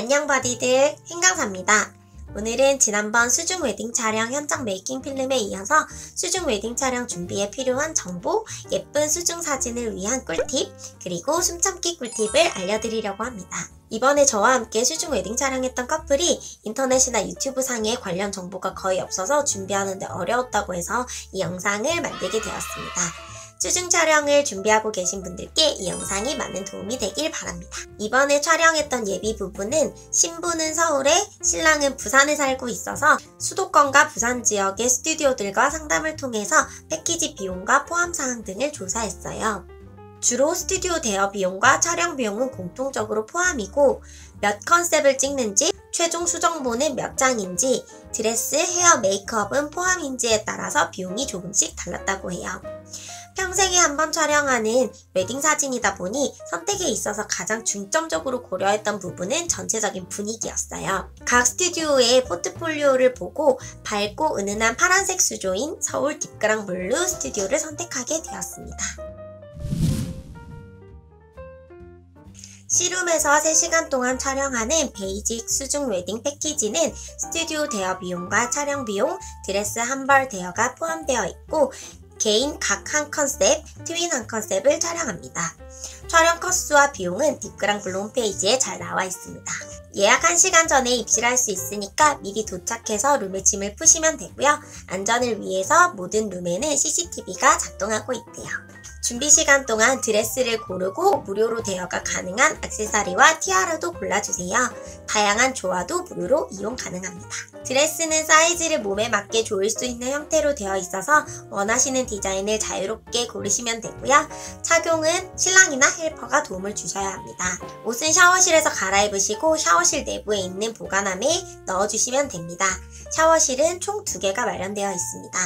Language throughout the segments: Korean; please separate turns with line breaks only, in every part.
안녕 바디들, 행강사입니다. 오늘은 지난번 수중 웨딩 촬영 현장 메이킹 필름에 이어서 수중 웨딩 촬영 준비에 필요한 정보, 예쁜 수중 사진을 위한 꿀팁, 그리고 숨참기 꿀팁을 알려드리려고 합니다. 이번에 저와 함께 수중 웨딩 촬영했던 커플이 인터넷이나 유튜브 상에 관련 정보가 거의 없어서 준비하는데 어려웠다고 해서 이 영상을 만들게 되었습니다. 수중 촬영을 준비하고 계신 분들께 이 영상이 많은 도움이 되길 바랍니다. 이번에 촬영했던 예비 부부는 신부는 서울에, 신랑은 부산에 살고 있어서 수도권과 부산 지역의 스튜디오들과 상담을 통해서 패키지 비용과 포함사항 등을 조사했어요. 주로 스튜디오 대여 비용과 촬영 비용은 공통적으로 포함이고 몇 컨셉을 찍는지, 최종 수정본은 몇 장인지, 드레스, 헤어, 메이크업은 포함인지에 따라서 비용이 조금씩 달랐다고 해요. 평생에 한 번 촬영하는 웨딩 사진이다 보니 선택에 있어서 가장 중점적으로 고려했던 부분은 전체적인 분위기였어요. 각 스튜디오의 포트폴리오를 보고 밝고 은은한 파란색 수조인 서울 딥그랑 블루 스튜디오를 선택하게 되었습니다. 시룸에서 3시간 동안 촬영하는 베이직 수중 웨딩 패키지는 스튜디오 대여 비용과 촬영 비용, 드레스 한 벌 대여가 포함되어 있고 개인 각 한 컨셉, 트윈 한 컨셉을 촬영합니다. 촬영 코스와 비용은 딥그랑 블루 홈페이지에 잘 나와 있습니다. 예약 1시간 전에 입실할 수 있으니까 미리 도착해서 룸에 짐을 푸시면 되고요. 안전을 위해서 모든 룸에는 CCTV가 작동하고 있대요. 준비 시간 동안 드레스를 고르고 무료로 대여가 가능한 액세서리와 티아라도 골라주세요. 다양한 조화도 무료로 이용 가능합니다. 드레스는 사이즈를 몸에 맞게 조일 수 있는 형태로 되어 있어서 원하시는 디자인을 자유롭게 고르시면 되고요. 착용은 신랑이나 헬퍼가 도움을 주셔야 합니다. 옷은 샤워실에서 갈아입으시고 샤워실 내부에 있는 보관함에 넣어주시면 됩니다. 샤워실은 총 2개가 마련되어 있습니다.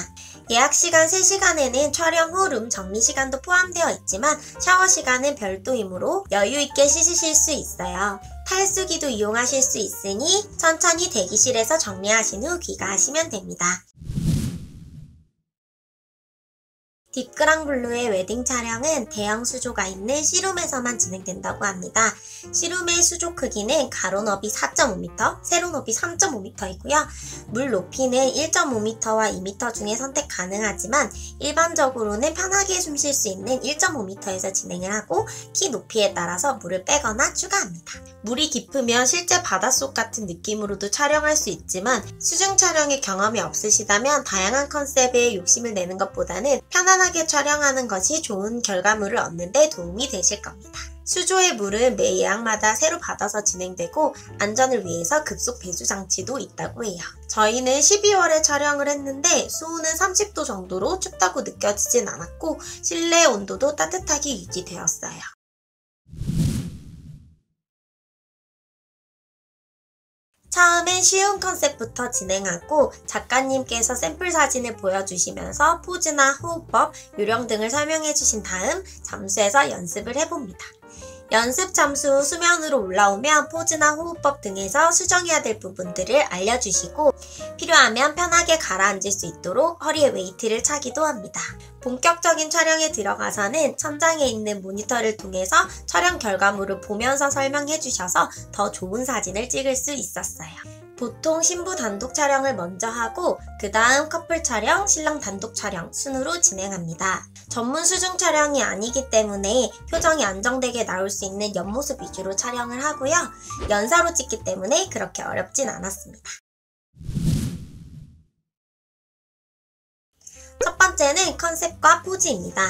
예약 시간 3시간에는 촬영 후 룸 정리 시간도 포함되어 있지만 샤워 시간은 별도이므로 여유있게 씻으실 수 있어요. 탈수기도 이용하실 수 있으니 천천히 대기실에서 정리하신 후 귀가하시면 됩니다. 딥그랑 블루의 웨딩 촬영은 대형 수조가 있는 C룸에서만 진행된다고 합니다. C룸의 수조 크기는 가로 너비 4.5m, 세로 너비 3.5m이고요. 물 높이는 1.5m와 2m 중에 선택 가능하지만 일반적으로는 편하게 숨 쉴 수 있는 1.5m에서 진행을 하고 키 높이에 따라서 물을 빼거나 추가합니다. 물이 깊으면 실제 바닷속 같은 느낌으로도 촬영할 수 있지만 수중 촬영의 경험이 없으시다면 다양한 컨셉에 욕심을 내는 것보다는 편안하게 촬영하는 것이 좋은 결과물을 얻는 데 도움이 되실 겁니다. 수조의 물은 매 예약마다 새로 받아서 진행되고 안전을 위해서 급속 배수 장치도 있다고 해요. 저희는 12월에 촬영을 했는데 수온은 30도 정도로 춥다고 느껴지진 않았고 실내 온도도 따뜻하게 유지되었어요. 처음엔 쉬운 컨셉부터 진행하고 작가님께서 샘플 사진을 보여주시면서 포즈나 호흡법, 요령 등을 설명해 주신 다음 잠수해서 연습을 해봅니다. 연습 잠수 후 수면으로 올라오면 포즈나 호흡법 등에서 수정해야 될 부분들을 알려주시고 필요하면 편하게 가라앉을 수 있도록 허리에 웨이트를 차기도 합니다. 본격적인 촬영에 들어가서는 천장에 있는 모니터를 통해서 촬영 결과물을 보면서 설명해 주셔서 더 좋은 사진을 찍을 수 있었어요. 보통 신부 단독 촬영을 먼저 하고 그 다음 커플 촬영, 신랑 단독 촬영 순으로 진행합니다. 전문 수중 촬영이 아니기 때문에 표정이 안정되게 나올 수 있는 옆모습 위주로 촬영을 하고요. 연사로 찍기 때문에 그렇게 어렵진 않았습니다. 첫 번째는 컨셉과 포즈입니다.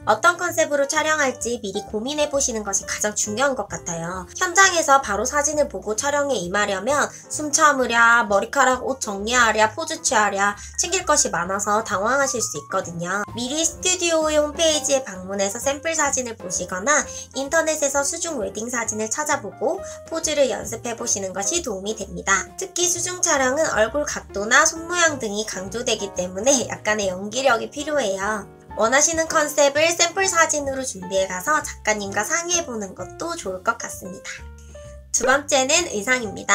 어떤 컨셉으로 촬영할지 미리 고민해보시는 것이 가장 중요한 것 같아요. 현장에서 바로 사진을 보고 촬영에 임하려면 숨 참으랴, 머리카락 옷 정리하랴, 포즈 취하랴 챙길 것이 많아서 당황하실 수 있거든요. 미리 스튜디오의 홈페이지에 방문해서 샘플 사진을 보시거나 인터넷에서 수중 웨딩 사진을 찾아보고 포즈를 연습해보시는 것이 도움이 됩니다. 특히 수중 촬영은 얼굴 각도나 손 모양 등이 강조되기 때문에 약간의 연기력이 필요해요. 원하시는 컨셉을 샘플 사진으로 준비해가서 작가님과 상의해보는 것도 좋을 것 같습니다. 두 번째는 의상입니다.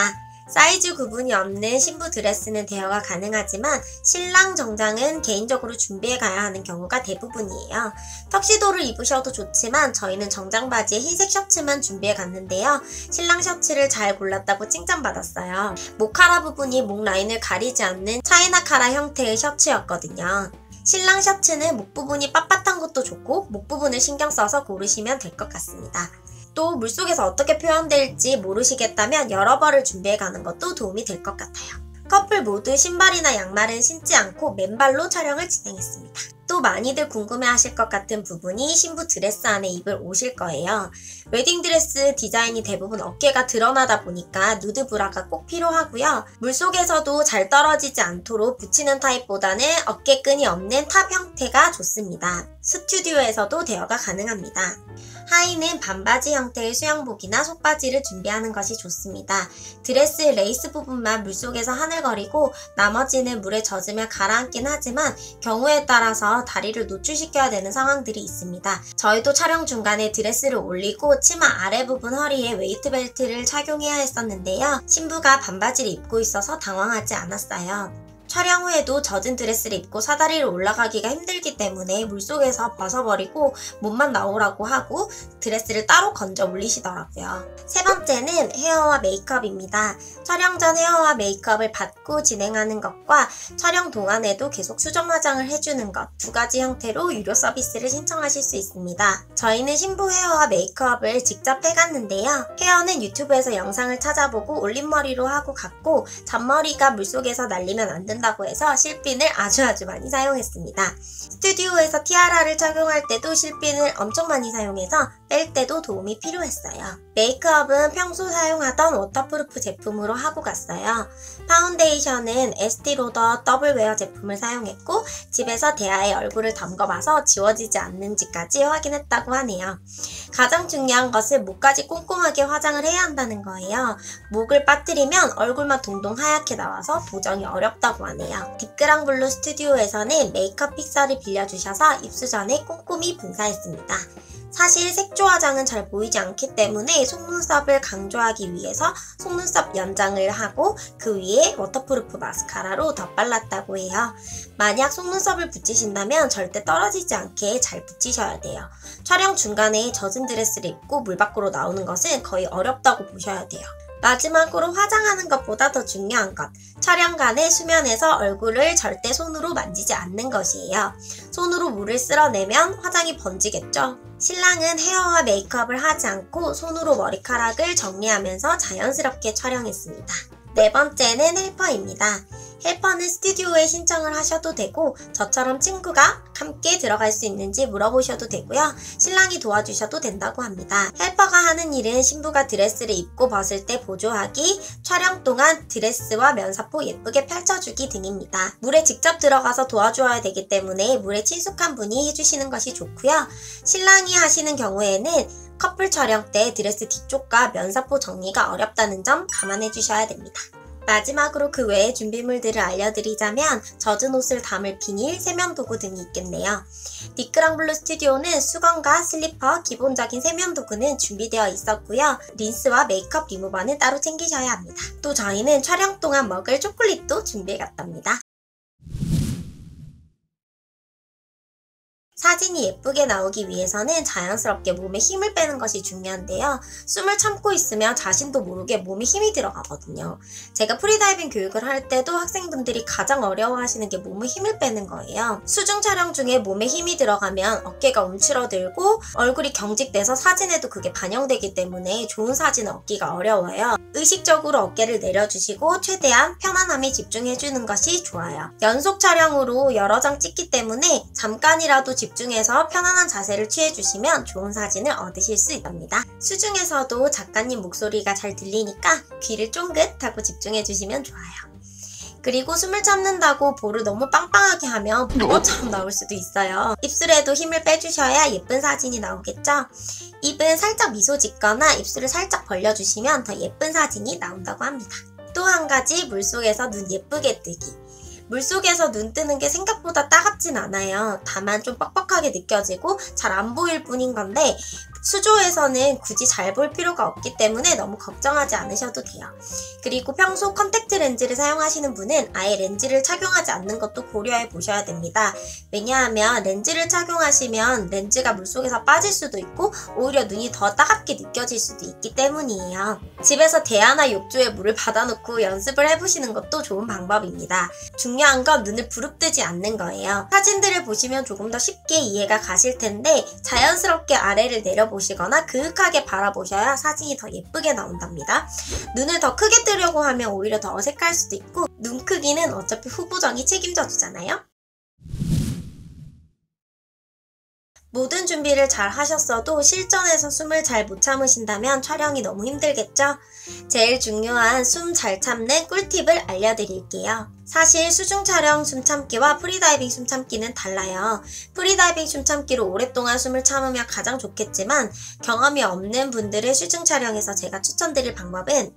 사이즈 구분이 없는 신부 드레스는 대여가 가능하지만 신랑 정장은 개인적으로 준비해 가야 하는 경우가 대부분이에요. 턱시도를 입으셔도 좋지만 저희는 정장 바지에 흰색 셔츠만 준비해 갔는데요. 신랑 셔츠를 잘 골랐다고 칭찬받았어요. 목카라 부분이 목 라인을 가리지 않는 차이나 카라 형태의 셔츠였거든요. 신랑 셔츠는 목 부분이 빳빳한 것도 좋고 목 부분을 신경 써서 고르시면 될 것 같습니다. 또 물속에서 어떻게 표현될지 모르시겠다면 여러 벌을 준비해 가는 것도 도움이 될 것 같아요. 커플 모두 신발이나 양말은 신지 않고 맨발로 촬영을 진행했습니다. 또 많이들 궁금해하실 것 같은 부분이 신부 드레스 안에 입을 옷일 거예요. 웨딩드레스 디자인이 대부분 어깨가 드러나다 보니까 누드 브라가 꼭 필요하고요. 물속에서도 잘 떨어지지 않도록 붙이는 타입보다는 어깨끈이 없는 탑 형태가 좋습니다. 스튜디오에서도 대여가 가능합니다. 하의는 반바지 형태의 수영복이나 속바지를 준비하는 것이 좋습니다. 드레스 레이스 부분만 물속에서 하늘거리고 나머지는 물에 젖으며 가라앉긴 하지만 경우에 따라서 다리를 노출시켜야 되는 상황들이 있습니다. 저희도 촬영 중간에 드레스를 올리고 치마 아래 부분 허리에 웨이트 벨트를 착용해야 했었는데요. 신부가 반바지를 입고 있어서 당황하지 않았어요. 촬영 후에도 젖은 드레스를 입고 사다리를 올라가기가 힘들기 때문에 물속에서 벗어버리고 몸만 나오라고 하고 드레스를 따로 건져 올리시더라고요. 세 번째는 헤어와 메이크업입니다. 촬영 전 헤어와 메이크업을 받고 진행하는 것과 촬영 동안에도 계속 수정 화장을 해주는 것 두 가지 형태로 유료 서비스를 신청하실 수 있습니다. 저희는 신부 헤어와 메이크업을 직접 해갔는데요. 헤어는 유튜브에서 영상을 찾아보고 올림머리로 하고 갔고 잔머리가 물속에서 날리면 안 된다고 해서 실핀을 아주 많이 사용했습니다. 스튜디오에서 티아라를 착용할 때도 실핀을 엄청 많이 사용해서 뺄 때도 도움이 필요했어요. 메이크업은 평소 사용하던 워터프루프 제품으로 하고 갔어요. 파운데이션은 에스티로더 더블웨어 제품을 사용했고 집에서 대야에 얼굴을 담궈봐서 지워지지 않는지까지 확인했다고 하네요. 가장 중요한 것은 목까지 꼼꼼하게 화장을 해야 한다는 거예요. 목을 빠뜨리면 얼굴만 동동 하얗게 나와서 보정이 어렵다고 하네요. 딥그랑블루 스튜디오에서는 메이크업 픽서를 빌려주셔서 입수 전에 꼼꼼히 분사했습니다. 사실 색조 화장은 잘 보이지 않기 때문에 속눈썹을 강조하기 위해서 속눈썹 연장을 하고 그 위에 워터프루프 마스카라로 덧발랐다고 해요. 만약 속눈썹을 붙이신다면 절대 떨어지지 않게 잘 붙이셔야 돼요. 촬영 중간에 젖은 드레스를 입고 물 밖으로 나오는 것은 거의 어렵다고 보셔야 돼요. 마지막으로 화장하는 것보다 더 중요한 것, 촬영간의 수면에서 얼굴을 절대 손으로 만지지 않는 것이에요. 손으로 물을 쓸어내면 화장이 번지겠죠? 신랑은 헤어와 메이크업을 하지 않고 손으로 머리카락을 정리하면서 자연스럽게 촬영했습니다. 네 번째는 헬퍼입니다. 헬퍼는 스튜디오에 신청을 하셔도 되고 저처럼 친구가 함께 들어갈 수 있는지 물어보셔도 되고요. 신랑이 도와주셔도 된다고 합니다. 헬퍼가 하는 일은 신부가 드레스를 입고 벗을 때 보조하기, 촬영 동안 드레스와 면사포 예쁘게 펼쳐주기 등입니다. 물에 직접 들어가서 도와주어야 되기 때문에 물에 친숙한 분이 해주시는 것이 좋고요. 신랑이 하시는 경우에는 커플 촬영 때 드레스 뒤쪽과 면사포 정리가 어렵다는 점 감안해 주셔야 됩니다. 마지막으로 그 외의 준비물들을 알려드리자면 젖은 옷을 담을 비닐, 세면도구 등이 있겠네요. 딥그랑블루 스튜디오는 수건과 슬리퍼, 기본적인 세면도구는 준비되어 있었고요. 린스와 메이크업 리무버는 따로 챙기셔야 합니다. 또 저희는 촬영 동안 먹을 초콜릿도 준비해갔답니다. 사진이 예쁘게 나오기 위해서는 자연스럽게 몸에 힘을 빼는 것이 중요한데요. 숨을 참고 있으면 자신도 모르게 몸에 힘이 들어가거든요. 제가 프리다이빙 교육을 할 때도 학생분들이 가장 어려워하시는 게 몸에 힘을 빼는 거예요. 수중 촬영 중에 몸에 힘이 들어가면 어깨가 움츠러들고 얼굴이 경직돼서 사진에도 그게 반영되기 때문에 좋은 사진을 얻기가 어려워요. 의식적으로 어깨를 내려주시고 최대한 편안함에 집중해주는 것이 좋아요. 연속 촬영으로 여러 장 찍기 때문에 잠깐이라도 집중해서 편안한 자세를 취해주시면 좋은 사진을 얻으실 수 있답니다. 수중에서도 작가님 목소리가 잘 들리니까 귀를 쫑긋하고 집중해주시면 좋아요. 그리고 숨을 참는다고 볼을 너무 빵빵하게 하면 붕어처럼 나올 수도 있어요. 입술에도 힘을 빼주셔야 예쁜 사진이 나오겠죠? 입은 살짝 미소 짓거나 입술을 살짝 벌려주시면 더 예쁜 사진이 나온다고 합니다. 또 한 가지, 물속에서 눈 예쁘게 뜨기. 물속에서 눈 뜨는 게 생각보다 따갑진 않아요. 다만 좀 뻑뻑하게 느껴지고 잘 안 보일 뿐인 건데 수조에서는 굳이 잘 볼 필요가 없기 때문에 너무 걱정하지 않으셔도 돼요. 그리고 평소 컨택트 렌즈를 사용하시는 분은 아예 렌즈를 착용하지 않는 것도 고려해 보셔야 됩니다. 왜냐하면 렌즈를 착용하시면 렌즈가 물속에서 빠질 수도 있고 오히려 눈이 더 따갑게 느껴질 수도 있기 때문이에요. 집에서 대야나 욕조에 물을 받아놓고 연습을 해보시는 것도 좋은 방법입니다. 중요한 건 눈을 부릅뜨지 않는 거예요. 사진들을 보시면 조금 더 쉽게 이해가 가실 텐데 자연스럽게 아래를 내려보시거나 그윽하게 바라보셔야 사진이 더 예쁘게 나온답니다. 눈을 더 크게 뜨려고 하면 오히려 더 어색할 수도 있고 눈 크기는 어차피 후보정이 책임져 주잖아요. 모든 준비를 잘 하셨어도 실전에서 숨을 잘 못 참으신다면 촬영이 너무 힘들겠죠? 제일 중요한 숨 잘 참는 꿀팁을 알려드릴게요. 사실 수중 촬영 숨 참기와 프리다이빙 숨 참기는 달라요. 프리다이빙 숨 참기로 오랫동안 숨을 참으면 가장 좋겠지만 경험이 없는 분들을 수중 촬영에서 제가 추천드릴 방법은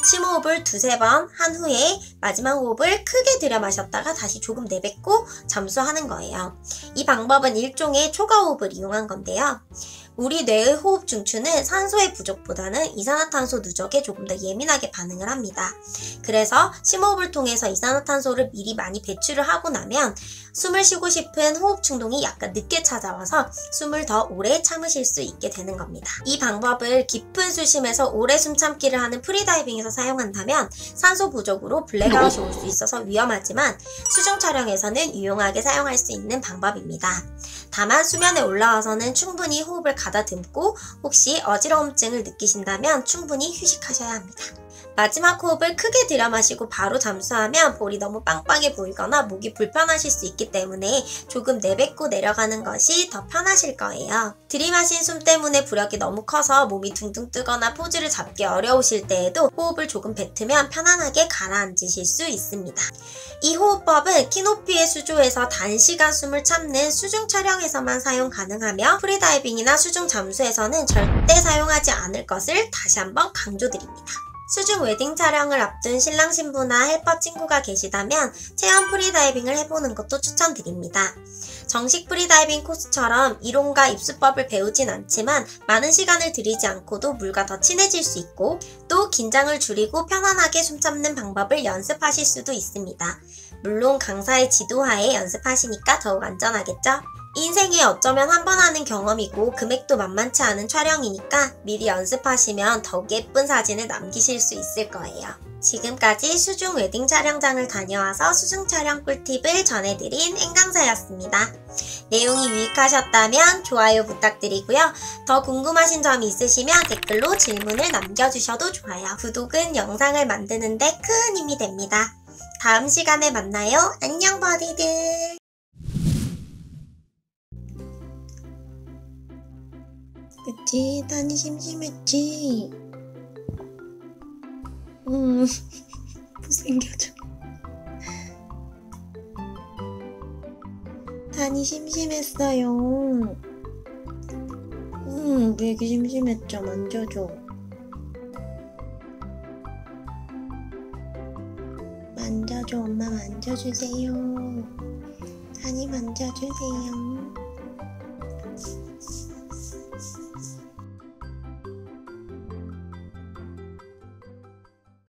심호흡을 두세 번 한 후에 마지막 호흡을 크게 들여 마셨다가 다시 조금 내뱉고 잠수하는 거예요. 이 방법은 일종의 초과호흡을 이용한 건데요. 우리 뇌의 호흡 중추는 산소의 부족보다는 이산화탄소 누적에 조금 더 예민하게 반응을 합니다. 그래서 심호흡을 통해서 이산화탄소를 미리 많이 배출을 하고 나면 숨을 쉬고 싶은 호흡 충동이 약간 늦게 찾아와서 숨을 더 오래 참으실 수 있게 되는 겁니다. 이 방법을 깊은 수심에서 오래 숨 참기를 하는 프리다이빙에서 사용한다면 산소 부족으로 블랙아웃이 올 수 있어서 위험하지만 수중 촬영에서는 유용하게 사용할 수 있는 방법입니다. 다만 수면에 올라와서는 충분히 호흡을 가다듬고 혹시 어지러움증을 느끼신다면 충분히 휴식하셔야 합니다. 마지막 호흡을 크게 들여 마시고 바로 잠수하면 볼이 너무 빵빵해 보이거나 목이 불편하실 수 있기 때문에 조금 내뱉고 내려가는 것이 더 편하실 거예요. 들이마신 숨 때문에 부력이 너무 커서 몸이 둥둥 뜨거나 포즈를 잡기 어려우실 때에도 호흡을 조금 뱉으면 편안하게 가라앉으실 수 있습니다. 이 호흡법은 키높이의 수조에서 단시간 숨을 참는 수중 촬영에서만 사용 가능하며 프리다이빙이나 수중 잠수에서는 절대 사용하지 않을 것을 다시 한번 강조드립니다. 수중 웨딩 촬영을 앞둔 신랑 신부나 헬퍼 친구가 계시다면 체험 프리다이빙을 해보는 것도 추천드립니다. 정식 프리다이빙 코스처럼 이론과 입수법을 배우진 않지만 많은 시간을 들이지 않고도 물과 더 친해질 수 있고 또 긴장을 줄이고 편안하게 숨 참는 방법을 연습하실 수도 있습니다. 물론 강사의 지도하에 연습하시니까 더욱 안전하겠죠? 인생에 어쩌면 한 번 하는 경험이고 금액도 만만치 않은 촬영이니까 미리 연습하시면 더욱 예쁜 사진을 남기실 수 있을 거예요. 지금까지 수중 웨딩 촬영장을 다녀와서 수중 촬영 꿀팁을 전해드린 앵강사였습니다. 내용이 유익하셨다면 좋아요 부탁드리고요. 더 궁금하신 점이 있으시면 댓글로 질문을 남겨주셔도 좋아요. 구독은 영상을 만드는 데 큰 힘이 됩니다. 다음 시간에 만나요. 안녕 버디들. 그치? 단이 심심했지? 못생겨져. 단이 심심했어요. 왜 이렇게 심심했죠? 만져줘. 만져줘. 엄마 만져주세요. 단이 만져주세요.